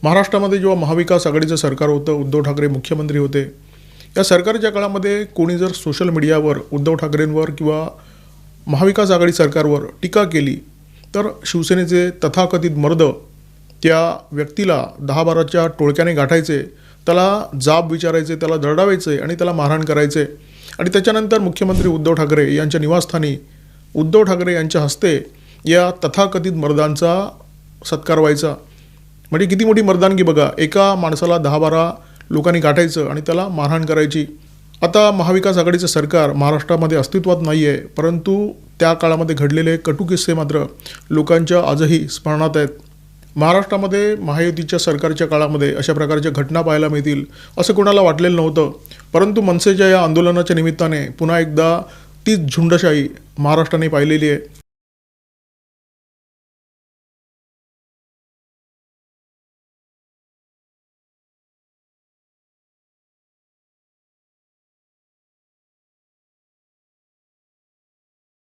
महाराष्ट्रामध्ये जेव्हा महाविकास आघाडीचं सरकार होतं, उद्धव ठाकरे मुख्यमंत्री होते, या सरकारच्या काळामध्ये कोणी जर सोशल मीडियावर उद्धव ठाकरेंवर किंवा महाविकास आघाडी सरकारवर टीका केली तर शिवसेनेचे तथाकथित मर्द त्या व्यक्तीला 10-12च्या टोळक्याने गाठायचे, त्याला जाब विचारायचे, त्याला दरडावायचे आणि त्याला मारहाण करायचे। आणि त्याच्यानंतर मुख्यमंत्री उद्धव ठाकरे यांच्या निवासस्थानी उद्धव ठाकरे यांच्या हस्ते या तथाकथित मर्दांचा सत्कार व्हायचा। म्हणजे किती मोठी मर्दानगी बघा, एका माणसाला 10-12 लोकांनी गाठायचं आणि त्याला मारहाण करायची। आता महाविकास आघाडीचं सरकार महाराष्ट्रामध्ये अस्तित्वात नाही आहे, परंतु त्या काळामध्ये घडलेले कटू किस्से मात्र लोकांच्या आजही स्मरणात आहेत। महाराष्ट्रामध्ये महायुतीच्या सरकारच्या काळामध्ये अशा प्रकारच्या घटना पाहायला मिळतील असं कोणाला वाटलेलं नव्हतं, परंतु मनसेच्या या आंदोलनाच्या निमित्ताने पुन्हा एकदा तीच झुंडशाही महाराष्ट्राने पाहिलेली आहे।